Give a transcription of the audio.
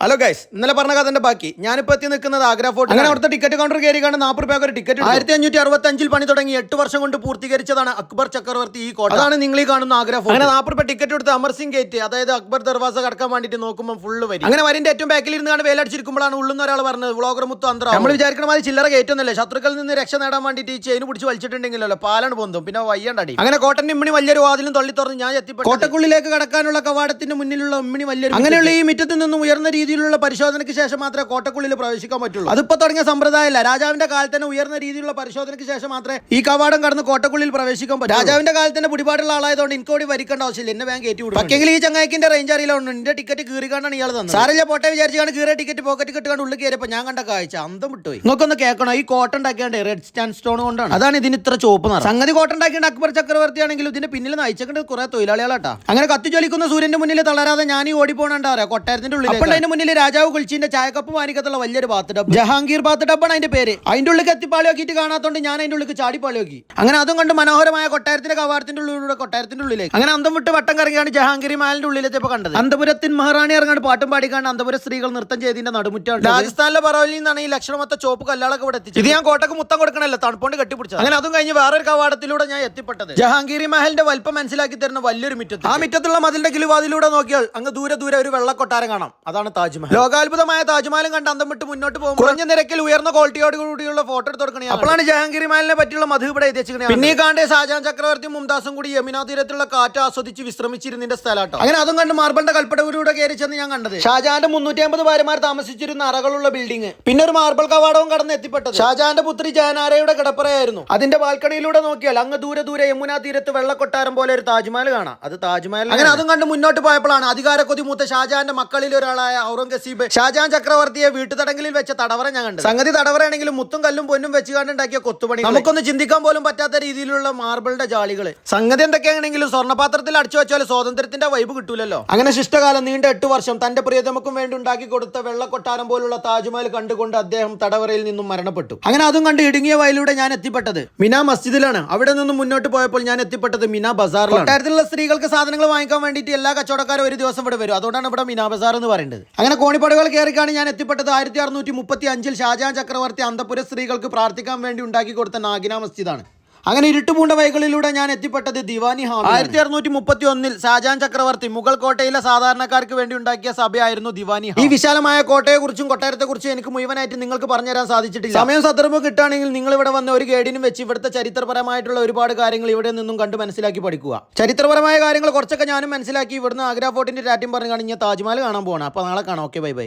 Hello guys, ഇന്നലെ പറഞ്ഞ കഥന്റെ ബാക്കി. ഞാനിപ്പോ എത്തി നിൽക്കുന്നത് ആഗ്ര ഫോർട്ട്. അങ്ങനെ അവിടുത്തെ ടിക്കറ്റ് കൗണ്ടർ കയറി കാണുന്ന 40 രൂപ ഒരു ടിക്കറ്റ് 1565 പണി തുടങ്ങി 8 വർഷം കൊണ്ട് പൂർത്തീകരിച്ചതാണ് അക്ബർ ചക്രവർത്തി ഈ കോട്ട. അതാണ് നിങ്ങൾ ഈ കാണുന്ന ആഗ്ര ഫോർട്ട്. അങ്ങനെ 40 രൂപ ടിക്കറ്റ് എടുത്ത് അമർ സിംഗ് ഗേറ്റ്, അതായത് അക്ബർ ദർവാസ കടക്കാൻ വേണ്ടിയിട്ട് നോക്കുമ്പോൾ ഫുള്ള് വരും. അങ്ങനെ വരിന്റെ ഏറ്റവും ബാക്കിൽ ഇരുന്നാണ് വേലടിച്ചിരിക്കുമ്പോഴാണ് ഉള്ളുന്ന ഒരാൾ പറഞ്ഞത്, വ്ളോഗർ മുത്തു അന്തരം. നമ്മൾ വിചാരിക്കണ മാതിരി ചില്ലറ ഗേറ്റൊന്നുമല്ലേ, ശത്രുക്കളിൽ നിന്ന് രക്ഷ നേടാൻ വേണ്ടിയിട്ട് ഈ ചെയിൻ പിടിച്ച് വലിച്ചിട്ടുണ്ടെങ്കിലല്ലോ പാലാണ് പൊന്തും, പിന്നെ വയ്യണ്ടടി. അങ്ങനെ കോട്ടന്റെ ഇമ്മിണി വലിയൊരു വാതിലും തള്ളി തുറന്ന് ഞാൻ എത്തിപ്പെട്ടു. കോട്ടക്കുള്ളിലേക്ക് കടക്കാനുള്ള കവാടത്തിന്റെ മുന്നിലുള്ള ഇമ്മിണി വലിയൊരു, അങ്ങനെയുള്ള ഈ മുറ്റത്തിൽ നിന്നും ഉയർന്ന രീതിയിലുള്ള പരിശോധനയ്ക്ക് ശേഷം മാത്രമേ കോട്ടക്കുള്ളിൽ പ്രവേശിക്കാൻ പറ്റുള്ളൂ. അതിപ്പോ തുടങ്ങിയ സമ്പ്രദായമല്ല. രാജാവിന്റെ കാലത്ത് തന്നെ ഉയർന്ന രീതിയിലുള്ള പരിശോധനയ്ക്ക് ശേഷം മാത്രമേ ഈ കവാടം കടന്ന് കോട്ടക്കുള്ളിൽ പ്രവേശിക്കാൻ പറ്റൂ. രാജാവിന്റെ കാലത്ത് തന്നെ പിടിപാടുള്ള ആളായതുകൊണ്ട് എനിക്ക് കൂടി വരിക്കേണ്ട ആവശ്യമില്ല, എന്നെ വേഗം കയറ്റി വിടും. പക്ഷെങ്കിൽ ഈ ചങ്ങായിക്കിന്റെ റേഞ്ച് അറിയില്ല, എന്റെ ടിക്കറ്റ് കീറിക്കാണ്ടാണ് ഇയാൾ തന്നത്. സാറില്ല പോട്ടെ വിചാരിച്ചാണ് കീറിയ ടിക്കറ്റ് പോക്കറ്റ് കിട്ടുകൊണ്ട് ഉള്ളിൽ കയറിയപ്പോൾ ഞാൻ കണ്ട കാഴ്ച അന്തം വിട്ടുപോയി. നിങ്ങൾക്കൊന്ന് കേൾക്കണം, ഈ കോട്ട ഉണ്ടാക്കിയാണ്ട് റെഡ് സ്റ്റാൻഡ് സ്റ്റോൺ കൊണ്ടാണ്, അതാണ് ഇതിന് ഇത്ര ചുവപ്പ് നിറം. സംഗതി കോട്ട ഉണ്ടാക്കിയ അക്ബർ ചക്രവർത്തി ആണെങ്കിലും ഇതിന്റെ പിന്നിൽ നയിച്ചേണ്ട കുറെ തൊഴിലാളികളാട്ടാ. അങ്ങനെ കത്തിജ്വലിക്കുന്ന സൂര്യന്റെ മുന്നിൽ തളരാതെ ഞാൻ ഈ ഓടിപ്പോണ്ടാ കൊട്ടാരത്തിന്റെ ഉള്ളിൽ. അപ്പോൾ അതിന്റെ മുന്നിൽ രാജാവ് കുളിച്ചിന്റെ ചായക്കപ്പ് മാനിക്കത്തുള്ള വലിയൊരു ബാത്ത് ഡബ്ബ്, ജഹാംഗീർ ബാത്ത് ഡബ്ബാണ് അതിന്റെ പേര്. അതിന്റെ ഉള്ളിൽ എത്തിപ്പാളിയാക്കിയിട്ട് കാണാത്തോണ്ട് ഞാൻ അതിന്റെ ഉള്ളിൽ ചാടിപ്പാളിയാക്കി. അങ്ങനെ അതും കണ്ട് മനോഹരമായ കൊട്ടാരത്തിന്റെ കവാടത്തിന്റെ ഉള്ളിലൂടെ കൊട്ടാരത്തിന്റെ ഉള്ളിലേക്ക് അങ്ങനെ അന്തം വിട്ട് വട്ടം കറങ്ങിയാണ് ജഹാംഗീർ മഹലിന്റെ ഉള്ളിലെത്തിയപ്പോൾ കണ്ടത്. അന്തപുരത്തിൻ മഹാറാണി ഇറങ്ങാണ്ട് പാട്ടും പാടിക്കാണ്ട് അന്തപുര സ്ത്രീകൾ നൃത്തം ചെയ്തതിന്റെ നടുമുറ്റാണ്. രാജസ്ഥാനിലെ പറവലിൽ നിന്നാണ് ഈ ലക്ഷണമൊത്ത ചോപ്പ് കല്ലാളൊക്കെ ഇവിടെ എത്തിച്ചത്. ഇത് ഞാൻ കോട്ടക്ക് മുത്തം കൊടുക്കണല്ലോ, തണുപ്പോണ്ട് കെട്ടിപ്പിടിച്ചത്. അങ്ങനെ അതും കഴിഞ്ഞ് വേറൊരു കവാടത്തിലൂടെ ഞാൻ എത്തിപ്പെട്ടത് ജഹാംഗീർ മഹലിന്റെ വലിപ്പം മനസ്സിലാക്കി തരുന്ന വലിയൊരു മുറ്റത്ത്. ആ മുറ്റത്തുള്ള മതിലിന്റെ കിലുവാതിലൂടെ നോക്കിയാൽ അങ്ങ് ദൂരെ ദൂരെ ഒരു വെള്ളക്കൊട്ടാരം കാണാം, അതാണ് താജ്മഹൽ. ലോകാത്ഭുതമായ താജ്മഹലും കണ്ട് അന്തം വിട്ട് മുന്നോട്ട് പോകും. കുറഞ്ഞ നിരക്കിൽ ഉയർന്ന ക്വാളിറ്റിയോട് കൂടിയുള്ള ഫോട്ടോ എടുത്ത് കൊടുക്കണേ. അപ്പോഴാണ് ജഹാംഗീർ മഹലിനെ പറ്റിയുള്ള മധു ഇവിടെ എത്തിച്ചിരിക്കുന്നത്. പിന്നെ കാണ്ടേ ഷാജഹാൻ ചക്രവർത്തി മുംതാസും കൂടി യമുനാ തീരത്തുള്ള കാറ്റ് ആസ്വദിച്ച് വിശ്രമിച്ചിരുന്നതിന്റെ സ്ഥലമാട്ടോ. അങ്ങനെ അതും കണ്ട് മാർബിളിന്റെ കൽപ്പടവിലൂടെ കയറി ചെന്ന് ഞാൻ കണ്ടത് ഷാജഹാന്റെ 350 ഭാര്യമാർ താമസിച്ചിരുന്ന അറകളുള്ള ബിൽഡിംഗ്. പിന്നെ ഒരു മാർബിൾ കവാടവും കടന്ന് എത്തിപ്പെട്ടത് ഷാജഹാന്റെ പുത്രി ജഹാനാരയുടെ കിടപ്പറയായിരുന്നു. അതിന്റെ ബാൽക്കണിയിലൂടെ നോക്കിയാൽ അങ്ങ് ദൂരെ ദൂരെ യമുനാ തീരത്ത് വെള്ളക്കൊട്ടാരം പോലെ ഒരു താജ്മഹൽ കാണാം, അത് താജ്മഹൽ. അങ്ങനെ അതും കണ്ട് മുന്നോട്ട് പോയപ്പോഴാണ് അധികാരക്കൊതി മൂത്ത ഷാജഹാന്റെ മക്കളിൽ ഒരാളായ ഔറംഗസീബ് ഷാജഹാൻ ചക്രവർത്തിയെ വീട്ടുതടങ്കലിൽ വെച്ച തടവറ ഞാൻ കണ്ടത്. സംഗതി തടവറയാണെങ്കിലും മുത്തും കല്ലും പൊന്നും വെച്ച് കണ്ടുണ്ടാക്കിയ കൊത്തുപണി, നമുക്കൊന്ന് ചിന്തിക്കാൻ പോലും പറ്റാത്ത രീതിയിലുള്ള മാർബിളിന്റെ ജാളികള്. സംഗതി എന്തൊക്കെയാണെങ്കിലും സ്വർണ്ണപാത്രത്തിൽ അടിച്ചു വെച്ചാൽ സ്വാതന്ത്ര്യത്തിന്റെ വൈബ് കിട്ടൂലല്ലോ. അങ്ങനെ ശിഷ്ടകാലം നീണ്ട 8 വർഷം തന്റെ പ്രിയതമക്കും വേണ്ടി ഉണ്ടാക്കി കൊടുത്ത വെള്ളക്കൊട്ടാരം പോലുള്ള താജ്മഹൽ കണ്ടുകൊണ്ട് അദ്ദേഹം തടവറയിൽ നിന്നും മരണപ്പെട്ടു. അങ്ങനെ അതും കണ്ട് ഇടുങ്ങിയ വയലിലൂടെ ഞാൻ എത്തിപ്പെട്ടത് മിന മസ്ജിദിലാണ്. അവിടെ നിന്നും മുന്നോട്ട് പോയപ്പോൾ ഞാൻ എത്തിപ്പെട്ടത് മിന ബസാറിലാണ്. കൊട്ടാരത്തിലുള്ള സ്ത്രീകൾക്ക് സാധനങ്ങൾ വാങ്ങിക്കാൻ വേണ്ടിയിട്ട് എല്ലാ കച്ചവടക്കാരും ഒരു ദിവസം ഇവിടെ വരും, അതുകൊണ്ടാണ് ഇവിടെ മിന ബസാർ എന്ന് പറയുന്നത്. അങ്ങനെ കോണിപ്പടകൾ കയറിക്കാണ് ഞാൻ എത്തിപ്പെട്ടത് 1635 ഷാജഹാൻ ചക്രവർത്തി അന്തപുര സ്ത്രീകൾക്ക് പ്രാർത്ഥിക്കാൻ വേണ്ടി ഉണ്ടാക്കി കൊടുത്ത നാഗിന മസ്ജിദാണ്. അങ്ങനെ ഇരുട്ടുപൂണ്ട വഴികളിലൂടെ ഞാൻ എത്തിപ്പെട്ടത് ദിവാനി ഹാൾ. 1631 ഷാജഹാൻ ചക്രവർത്തി മുഗൾ കോട്ടയിലെ സാധാരണക്കാർക്ക് വേണ്ടി ഉണ്ടാക്കിയ സഭയായിരുന്നു ദിവാനി ഹാൾ. ഈ വിശാലമായ കോട്ടയെ കുറിച്ചും കൊട്ടാരത്തെ കുറിച്ചും എനിക്ക് മുഴുവനായിട്ട് നിങ്ങൾക്ക് പറഞ്ഞുതരാൻ സാധിച്ചിട്ടില്ല. സമയം സന്ദർഭം കിട്ടുകയാണെങ്കിൽ നിങ്ങൾ ഇവിടെ വന്ന ഒരു ഗൈഡിനും വെച്ച് ഇവിടുത്തെ ചരിത്രപരമായിട്ടുള്ള ഒരുപാട് കാര്യങ്ങൾ ഇവിടെ നിന്നും കണ്ട് മനസ്സിലാക്കി പഠിക്കുക. ചരിത്രപരമായ കാര്യങ്ങൾ കുറച്ചൊക്കെ ഞാനും മനസ്സിലാക്കി ഇവിടുന്ന് ആഗ്ര ഫോർട്ടിന്റെ രാറ്റും പറഞ്ഞു കാണി താജ്മഹൽ കാണാൻ പോകണം. അപ്പോൾ നാളെ കാണാം. Okay, bye bye.